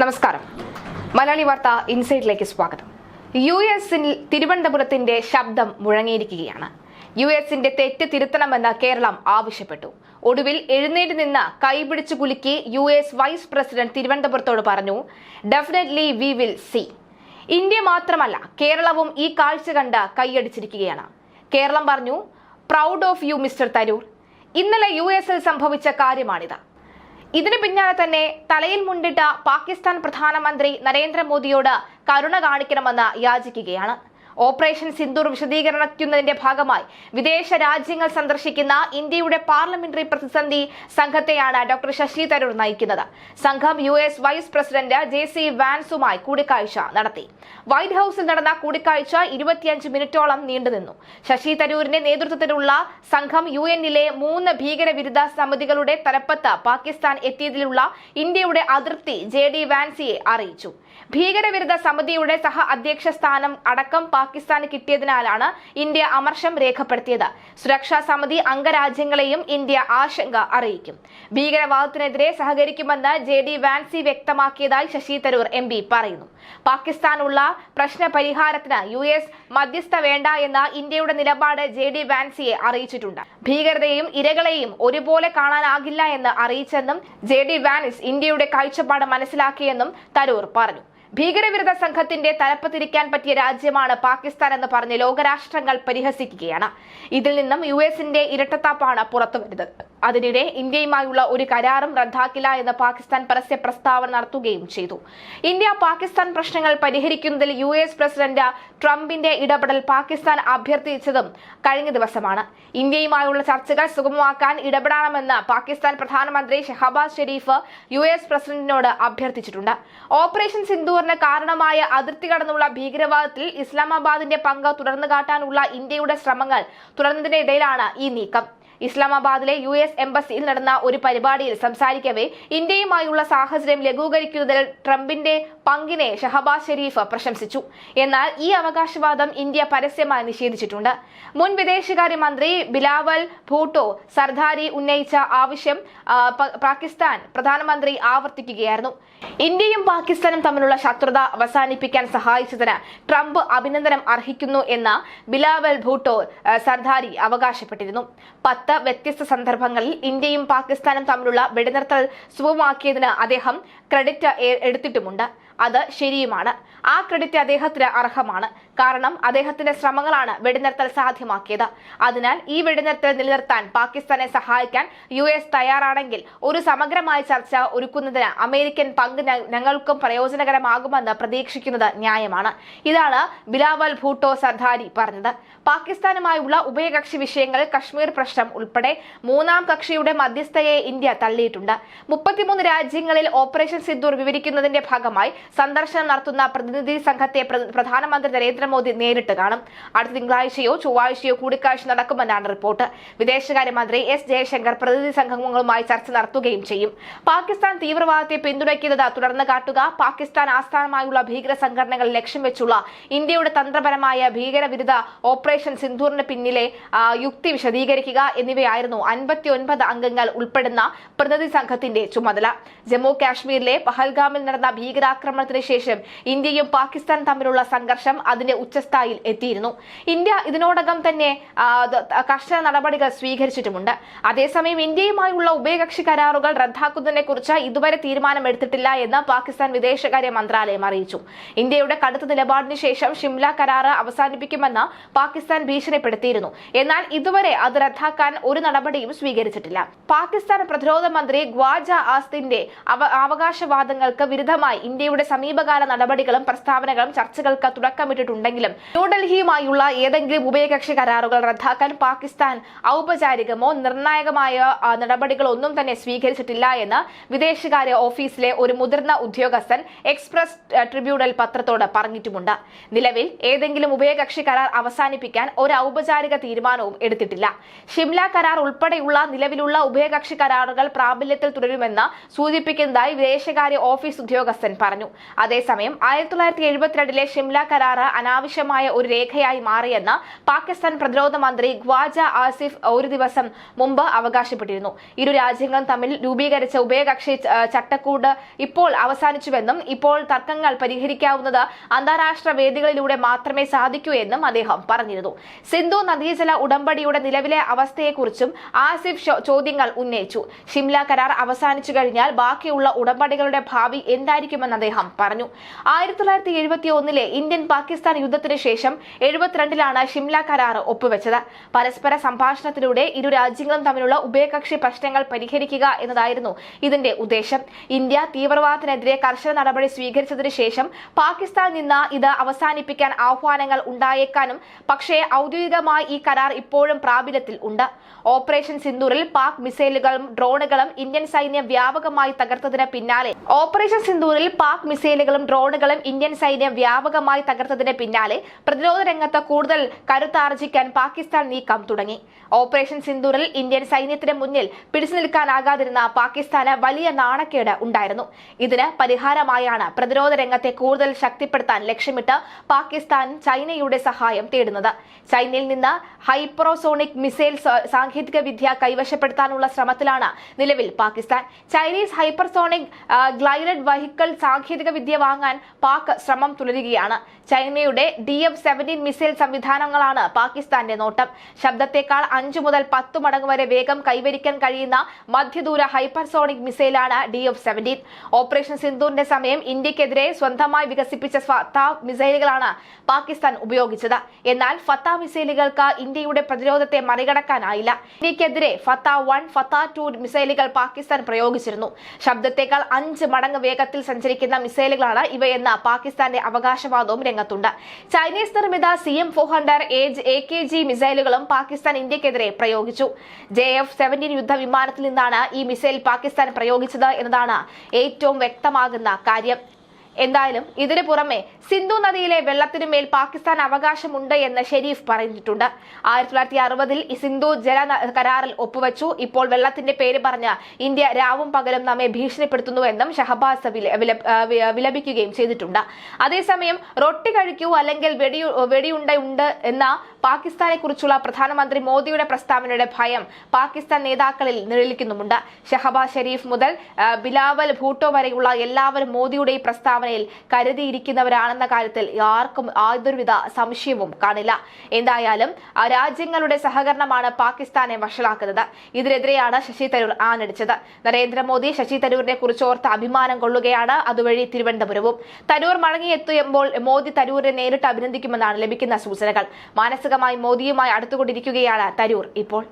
നമസ്കാരം. മലയാളി വാർത്ത ഇൻസൈറ്റിലേക്ക് സ്വാഗതം. യുഎസിൽ തിരുവനന്തപുരത്തിന്റെ ശബ്ദം മുഴങ്ങിയിരിക്കുകയാണ്. യുഎസിന്റെ തെറ്റ് തിരുത്തണമെന്ന് കേരളം ആവശ്യപ്പെട്ടു. ഒടുവിൽ എഴുന്നേറ്റ് നിന്ന് കൈപിടിച്ചു കുലുക്കി യുഎസ് വൈസ് പ്രസിഡന്റ് തിരുവനന്തപുരത്തോട് പറഞ്ഞു, definitely we will see. India മാത്രമല്ല, കേരളവും ഈ കാഴ്ച കണ്ട് കൈയടിച്ചിരിക്കുകയാണ്. കേരളം പറഞ്ഞു, proud of you mister Tharoor. ഇന്നലെ യുഎസിൽ സംഭവിച്ച കാര്യമാണിത്. ഇതിനു പിന്നാലെ തന്നെ തലയിൽ മുണ്ടിട്ട പാകിസ്ഥാൻ പ്രധാനമന്ത്രി നരേന്ദ്രമോദിയോട് കരുണ കാണിക്കണമെന്ന് യാചിക്കുകയാണ്. ഓപ്പറേഷൻ സിന്ദൂർ വിശദീകരിക്കുന്നതിന്റെ ഭാഗമായി വിദേശ രാജ്യങ്ങൾ സന്ദർശിക്കുന്ന ഇന്ത്യയുടെ പാർലമെന്ററി പ്രതിനിധി സംഘത്തെയാണ് ഡോക്ടർ ശശി തരൂർ നയിക്കുന്നത്. സംഘം യുഎസ് വൈസ് പ്രസിഡന്റ് JC വാൻസുമായി കൂടിക്കാഴ്ച നടത്തി. വൈറ്റ് ഹൌസിൽ നടന്ന കൂടിക്കാഴ്ച 25 മിനിറ്റോളം നീണ്ടുനിന്നു. ശശി തരൂരിന്റെ നേതൃത്വത്തിലുള്ള സംഘം യുഎന്നിലെ 3 ഭീകരവിരുദ്ധ സമിതികളുടെ തലപ്പത്ത് പാകിസ്ഥാൻ എത്തിയതിലുള്ള ഇന്ത്യയുടെ അതൃപ്തി JD വാൻസിയെ അറിയിച്ചു. ഭീകരവിരുദ്ധ സമിതിയുടെ സഹ അധ്യക്ഷ സ്ഥാനം അടക്കം പാകിസ്ഥാന് കിട്ടിയതിനാലാണ് ഇന്ത്യ അമർഷം രേഖപ്പെടുത്തിയത്. സുരക്ഷാ സമിതി അംഗരാജ്യങ്ങളെയും ഇന്ത്യ ആശങ്ക അറിയിക്കും. ഭീകരവാദത്തിനെതിരെ സഹകരിക്കുമെന്ന് JD വാൻസി വ്യക്തമാക്കിയതായി ശശി തരൂർ MP പറയുന്നു. പാകിസ്ഥാനുള്ള പ്രശ്ന പരിഹാരത്തിന് US മധ്യസ്ഥ വേണ്ട എന്ന ഇന്ത്യയുടെ നിലപാട് JD വാൻസിയെ അറിയിച്ചിട്ടുണ്ട്. ഭീകരതയെയും ഇരകളെയും ഒരുപോലെ കാണാനാകില്ല എന്ന് അറിയിച്ചെന്നും JD വാൻസ് ഇന്ത്യയുടെ കാഴ്ചപ്പാട് മനസ്സിലാക്കിയെന്നും തരൂർ പറഞ്ഞു. ഭീകരവിരുദ്ധ സംഘത്തിന്റെ തലപ്പത്തിരിക്കാൻ പറ്റിയ രാജ്യമാണ് പാകിസ്ഥാൻ എന്ന് പറഞ്ഞ് ലോകരാഷ്ട്രങ്ങൾ പരിഹസിക്കുകയാണ്. ഇതിൽ നിന്നും യുഎസിന്റെ ഇരട്ടത്താപ്പാണ് പുറത്തുവരുന്നത്. അതിനിടെ ഇന്ത്യയുമായുള്ള ഒരു കരാറും റദ്ദാക്കില്ല എന്ന് പാകിസ്ഥാൻ പരസ്യ പ്രസ്താവന നടത്തുകയും ചെയ്തു. ഇന്ത്യ പാകിസ്ഥാൻ പ്രശ്നങ്ങൾ പരിഹരിക്കുന്നതിൽ US പ്രസിഡന്റ് ട്രംപിന്റെ ഇടപെടൽ പാകിസ്ഥാൻ അഭ്യർത്ഥിച്ചതും കഴിഞ്ഞ ദിവസമാണ്. ഇന്ത്യയുമായുള്ള ചർച്ചകൾ സുഗമമാക്കാൻ ഇടപെടണമെന്ന് പാകിസ്ഥാൻ പ്രധാനമന്ത്രി ഷഹബാസ് ഷെരീഫ് US പ്രസിഡന്റിനോട് അഭ്യർത്ഥിച്ചിട്ടുണ്ട്. ഓപ്പറേഷൻ സിന്ദൂറിന് കാരണമായ അതിർത്തി കടന്നുള്ള ഭീകരവാദത്തിൽ ഇസ്ലാമാബാദിന്റെ പങ്ക് തുറന്നു കാട്ടാനുള്ള ഇന്ത്യയുടെ ശ്രമങ്ങൾ തുടർന്നതിനിടയിലാണ് ഈ നീക്കം. ഇസ്ലാമാബാദിലെ US എംബസിയിൽ നടന്ന ഒരു പരിപാടിയിൽ സംസാരിക്കവേ ഇന്ത്യയുമായുള്ള സാഹചര്യം ലഘൂകരിക്കുന്നതിൽ ട്രംപിന്റെ പങ്കിനെ ഷഹബാസ് ഷെരീഫ് പ്രശംസിച്ചു. എന്നാൽ ഈ അവകാശവാദം ഇന്ത്യ പരസ്യമായി നിഷേധിച്ചിട്ടുണ്ട്. മുൻ വിദേശകാര്യമന്ത്രി ബിലാവൽ ഭൂട്ടോ സർദാരി ഉന്നയിച്ച ആവശ്യം പാകിസ്ഥാൻ പ്രധാനമന്ത്രി ആവർത്തിക്കുകയായിരുന്നു. ഇന്ത്യയും പാകിസ്ഥാനും തമ്മിലുള്ള ശത്രുത അവസാനിപ്പിക്കാൻ സഹായിച്ചതിന് ട്രംപ് അഭിനന്ദനം അർഹിക്കുന്നു എന്ന് ബിലാവൽ ഭൂട്ടോ സർദാരി അവകാശപ്പെട്ടിരുന്നു. 10 വ്യത്യസ്ത സന്ദർഭങ്ങളിൽ ഇന്ത്യയും പാകിസ്ഥാനും തമ്മിലുള്ള വെടിനിർത്തൽ സുഗമമാക്കിയതിന് അദ്ദേഹം ക്രെഡിറ്റ് എടുത്തിട്ടുമുണ്ട്. അത് ശരിയുമാണ്. ആ ക്രെഡിറ്റ് അദ്ദേഹത്തിന് അർഹമാണ്. കാരണം അദ്ദേഹത്തിന്റെ ശ്രമങ്ങളാണ് വെടിനിർത്തൽ സാധ്യമാക്കിയത്. അതിനാൽ ഈ വെടിനിർത്തൽ നിലനിർത്താൻ പാകിസ്ഥാനെ സഹായിക്കാൻ US തയ്യാറാണെങ്കിൽ ഒരു സമഗ്രമായ ചർച്ച ഒരുക്കുന്നതിന് അമേരിക്കൻ പങ്ക് ഞങ്ങൾക്കും പ്രയോജനകരമാകുമെന്ന് പ്രതീക്ഷിക്കുന്നത് ന്യായമാണ്. ഇതാണ് ബിലാവൽ ഭൂട്ടോ സർദാരി പറഞ്ഞത്. പാകിസ്ഥാനുമായുള്ള ഉഭയകക്ഷി വിഷയങ്ങളിൽ കശ്മീർ പ്രശ്നം ഉൾപ്പെടെ മൂന്നാം കക്ഷിയുടെ മധ്യസ്ഥയെ ഇന്ത്യ തള്ളിയിട്ടുണ്ട്. 33 രാജ്യങ്ങളിൽ ഓപ്പറേഷൻ സിന്ദൂർ വിവരിക്കുന്നതിന്റെ ഭാഗമായി സന്ദർശനം നടത്തുന്ന പ്രതിനിധി സംഘത്തെ പ്രധാനമന്ത്രി നരേന്ദ്രമോദി നേരിട്ട് കാണും. അടുത്ത തിങ്കളാഴ്ചയോ ചൊവ്വാഴ്ചയോ കൂടിക്കാഴ്ച നടക്കുമെന്നാണ് റിപ്പോർട്ട്. വിദേശകാര്യമന്ത്രി S ജയശങ്കർ പ്രതിനിധി സംഘങ്ങളുമായി ചർച്ച നടത്തുകയും ചെയ്യും. പാകിസ്ഥാൻ തീവ്രവാദത്തെ പിന്തുണയ്ക്കുന്നത് തുടർന്ന് കാട്ടുക, പാകിസ്ഥാൻ ആസ്ഥാനമായുള്ള ഭീകര സംഘടനകൾ ലക്ഷ്യം വെച്ചുള്ള ഇന്ത്യയുടെ തന്ത്രപരമായ ഭീകരവിരുദ്ധ ഓപ്പറേഷൻ സിന്ദൂറിന് പിന്നിലെ യുക്തി വിശദീകരിക്കുക എന്നിവയായിരുന്നു 59 അംഗങ്ങൾ ഉൾപ്പെടുന്ന പ്രതിനിധി സംഘത്തിന്റെ ചുമതല. ജമ്മു കാശ്മീരിലെ പഹൽഗാമിൽ നടന്ന ഭീകരാക്രമണത്തിന് ശേഷം ഇന്ത്യയും പാകിസ്ഥാനും തമ്മിലുള്ള സംഘർഷം അതിന്റെ ഉച്ചസ്ഥായിയിൽ എത്തിയിരുന്നു. ഇന്ത്യ ഇതിനോടകം തന്നെ കർശന നടപടികൾ സ്വീകരിച്ചിട്ടുമുണ്ട്. അതേസമയം ഇന്ത്യയുമായുള്ള ഉഭയകക്ഷി കരാറുകൾ റദ്ദാക്കുന്നതിനെ കുറിച്ച് ഇതുവരെ തീരുമാനമെടുത്തിട്ടില്ല എന്ന് പാകിസ്ഥാൻ വിദേശകാര്യ മന്ത്രാലയം അറിയിച്ചു. ഇന്ത്യയുടെ കടുത്ത നിലപാടിന് ശേഷം ഷിംല കരാർ അവസാനിപ്പിക്കുമെന്ന് പാകിസ്ഥാൻ ഭീഷണിപ്പെടുത്തിയിരുന്നു. എന്നാൽ ഇതുവരെ അത് റദ്ദാക്കാൻ ഒരു നടപടിയും സ്വീകരിച്ചിട്ടില്ല. പാകിസ്ഥാൻ പ്രതിരോധ മന്ത്രി ഖ്വാജ ആസിഫിന്റെ അവകാശവാദങ്ങൾക്ക് വിരുദ്ധമായി ഇന്ത്യയുടെ സമീപകാല നടപടികളും പ്രസ്താവനകളും ചർച്ചകൾക്ക് തുടക്കമിട്ടിട്ടുണ്ടെങ്കിലും ന്യൂഡൽഹിയുമായുള്ള ഏതെങ്കിലും ഉഭയകക്ഷി കരാറുകൾ റദ്ദാക്കാൻ പാകിസ്ഥാൻ ഔപചാരികമോ നിർണായകമായ നടപടികളൊന്നും തന്നെ സ്വീകരിച്ചിട്ടില്ല എന്ന് വിദേശകാര്യ ഓഫീസിലെ ഒരു മുതിർന്ന ഉദ്യോഗസ്ഥൻ എക്സ്പ്രസ് ട്രിബ്യൂണൽ പത്രത്തോട് പറഞ്ഞിട്ടുമുണ്ട്. നിലവിൽ ഏതെങ്കിലും ഉഭയകക്ഷി കരാർ അവസാനിപ്പിക്കാൻ ഒരു ഔപചാരിക തീരുമാനവും എടുത്തിട്ടില്ല. ഷിംല കരാർ ഉൾപ്പെടെയുള്ള നിലവിലുള്ള ഉഭയകക്ഷി കരാറുകൾ പ്രാബല്യത്തിൽ തുടരുമെന്ന് സൂചിപ്പിക്കുന്നതായി വിദേശ വിദേശകാര്യ ഓഫീസ് ഉദ്യോഗസ്ഥൻ പറഞ്ഞു. അതേസമയം 1972 ഷിംല കരാറ് അനാവശ്യമായ ഒരു രേഖയായി മാറിയെന്ന് പാകിസ്ഥാൻ പ്രതിരോധ മന്ത്രി ഖ്വാജ ആസിഫ് ഒരു ദിവസം മുമ്പ് അവകാശപ്പെട്ടിരുന്നു. ഇരു രാജ്യങ്ങളും തമ്മിൽ രൂപീകരിച്ച ഉഭയകക്ഷി ചട്ടക്കൂട് ഇപ്പോൾ അവസാനിച്ചുവെന്നും ഇപ്പോൾ തർക്കങ്ങൾ പരിഹരിക്കാവുന്നത് അന്താരാഷ്ട്ര വേദികളിലൂടെ മാത്രമേ സാധിക്കൂ എന്നും അദ്ദേഹം പറഞ്ഞിരുന്നു. സിന്ധു നദീജല ഉടമ്പടിയുടെ നിലവിലെ അവസ്ഥയെക്കുറിച്ചും ആസിഫ് ചോദ്യങ്ങൾ ഉന്നയിച്ചു. ഷിംല കരാർ അവസാനിച്ചു കഴിഞ്ഞാൽ ബാക്കിയുള്ള ഉടമ്പടികളുടെ ഭാവി എന്തായിരിക്കുമെന്ന് അദ്ദേഹം പറഞ്ഞു. 1971 ഇന്ത്യൻ പാകിസ്ഥാൻ യുദ്ധത്തിന് ശേഷം 72 ഷിംല കരാർ ഒപ്പുവെച്ചത്. പരസ്പര സംഭാഷണത്തിലൂടെ ഇരു രാജ്യങ്ങളും തമ്മിലുള്ള ഉഭയകക്ഷി പ്രശ്നങ്ങൾ പരിഹരിക്കുക എന്നതായിരുന്നു ഇതിന്റെ ഉദ്ദേശം. ഇന്ത്യ തീവ്രവാദത്തിനെതിരെ കർശന നടപടി സ്വീകരിച്ചതിനു ശേഷം പാകിസ്ഥാനിൽ നിന്ന് ഇത് അവസാനിപ്പിക്കാൻ ആഹ്വാനങ്ങൾ ഉണ്ടായേക്കാനും, പക്ഷേ ഔദ്യോഗികമായി ഈ കരാർ ഇപ്പോഴും പ്രാബല്യത്തിൽ ഉണ്ട്. ഓപ്പറേഷൻ സിന്ദൂറിൽ പാക് മിസൈലുകളും ഡ്രോണുകളും ഇന്ത്യൻ സൈന്യം വ്യാപകമായി തകർത്തതിന് പിന്നാലെ പ്രതിരോധ രംഗത്ത് കൂടുതൽ കരുത്താർജിക്കാൻ പാകിസ്ഥാൻ നീക്കം തുടങ്ങി. ഓപ്പറേഷൻ സിന്ദൂറിൽ ഇന്ത്യൻ സൈന്യത്തിന് മുന്നിൽ പിടിച്ചു നിൽക്കാനാകാതിരുന്ന പാകിസ്ഥാന് വലിയ നാണക്കേട് ഉണ്ടായിരുന്നു. ഇതിന് പരിഹാരമായാണ് പ്രതിരോധ രംഗത്തെ കൂടുതൽ ശക്തിപ്പെടുത്താൻ ലക്ഷ്യമിട്ട് പാകിസ്ഥാൻ ചൈനയുടെ സഹായം തേടുന്നത്. ചൈനയിൽ നിന്ന് ഹൈപ്പറോസോണിക് മിസൈൽ സാങ്കേതിക വിദ്യ കൈവശപ്പെടുത്താനുള്ള ശ്രമത്തിലാണ് നിലവിൽ Pakistan. Chinese hypersonic glided vehicle സാങ്കേതിക വിദ്യ വാങ്ങാൻ പാക് ശ്രമം തുടരുകയാണ്. ചൈനയുടെ DF-17 മിസൈൽ സംവിധാനങ്ങളാണ് പാകിസ്ഥാന്റെ നോട്ടം. ശബ്ദത്തെക്കാൾ 5 മുതൽ 10 മടങ്ങ് വരെ വേഗം കൈവരിക്കാൻ കഴിയുന്ന മധ്യദൂര ഹൈപ്പർസോണിക് മിസൈലാണ് DF-17. ഓപ്പറേഷൻ സിന്ദൂറിന്റെ സമയം ഇന്ത്യക്കെതിരെ സ്വന്തമായി വികസിപ്പിച്ച ഫത്താ മിസൈലുകളാണ് പാകിസ്ഥാൻ ഉപയോഗിച്ചത്. എന്നാൽ ഫത്താ മിസൈലുകൾക്ക് ഇന്ത്യയുടെ പ്രതിരോധത്തെ മറികടക്കാനായില്ല. ഇന്ത്യക്കെതിരെ ഫത്താ 1, ഫത്താ 2 മിസൈലുകൾ പാകിസ്ഥാൻ പ്രയോഗിച്ചിരുന്നു. ശബ്ദത്തെക്കാൾ 5 മടങ്ങ് വേഗത്തിൽ സഞ്ചരിക്കുന്ന മിസൈലുകളാണ് ഇവയെന്ന് പാകിസ്ഥാന്റെ അവകാശവാദവും രംഗത്തുണ്ട്. ചൈനീസ് നിർമ്മിത CM-400 AKG മിസൈലുകളും പാകിസ്ഥാൻ ഇന്ത്യക്കെതിരെ പ്രയോഗിച്ചു. JF-17 യുദ്ധവിമാനത്തിൽ നിന്നാണ് ഈ മിസൈൽ പാകിസ്ഥാൻ പ്രയോഗിച്ചത് എന്നതാണ് ഏറ്റവും വ്യക്തമാകുന്ന കാര്യം. എന്തായാലും ഇതിനു പുറമെ സിന്ധു നദിയിലെ വെള്ളത്തിനുമേൽ പാകിസ്ഥാൻ അവകാശമുണ്ട് എന്ന് ഷെരീഫ് പറഞ്ഞിട്ടുണ്ട്. 1960 ഈ സിന്ധു ജല കരാറിൽ ഒപ്പുവെച്ചു. ഇപ്പോൾ വെള്ളത്തിന്റെ പേര് പറഞ്ഞ് ഇന്ത്യ രാവും പകലും നമ്മെ ഭീഷണിപ്പെടുത്തുന്നുവെന്നും ഷഹബാസ് വിലപിക്കുകയും ചെയ്തിട്ടുണ്ട്. അതേസമയം റൊട്ടി കഴിക്കൂ അല്ലെങ്കിൽ വെടിയുണ്ട് എന്ന പാകിസ്ഥാനെ കുറിച്ചുള്ള പ്രധാനമന്ത്രി മോദിയുടെ പ്രസ്താവനയുടെ ഭയം പാകിസ്ഥാൻ നേതാക്കളിൽ നിഴലിക്കുന്നുമുണ്ട്. ഷഹബാസ് ഷെരീഫ് മുതൽ ബിലാവൽ ഭൂട്ടോ വരെയുള്ള എല്ലാവരും മോദിയുടെ ഈ പ്രസ്താവനയിൽ കരുതിയിരിക്കുന്നവരാണെന്ന കാര്യത്തിൽ ആർക്കും യാതൊരുവിധ സംശയവും കാണില്ല. എന്തായാലും രാജ്യങ്ങളുടെ സഹകരണമാണ് പാകിസ്ഥാനെ വഷളാക്കുന്നത്. ഇതിനെതിരെയാണ് ശശി തരൂർ ആഞ്ഞടിച്ചത്. നരേന്ദ്രമോദി ശശി തരൂരിനെ കുറിച്ച് ഓർത്ത് അഭിമാനം കൊള്ളുകയാണ്. അതുവഴി തിരുവനന്തപുരവും. തരൂർ മടങ്ങിയെത്തുമ്പോൾ മോദി തരൂരിനെ നേരിട്ട് അഭിനന്ദിക്കുമെന്നാണ് ലഭിക്കുന്ന സൂചനകൾ. മാനസികമായി മോദിയുമായി അടുത്തുകൊണ്ടിരിക്കുകയാണ് തരൂർ ഇപ്പോൾ.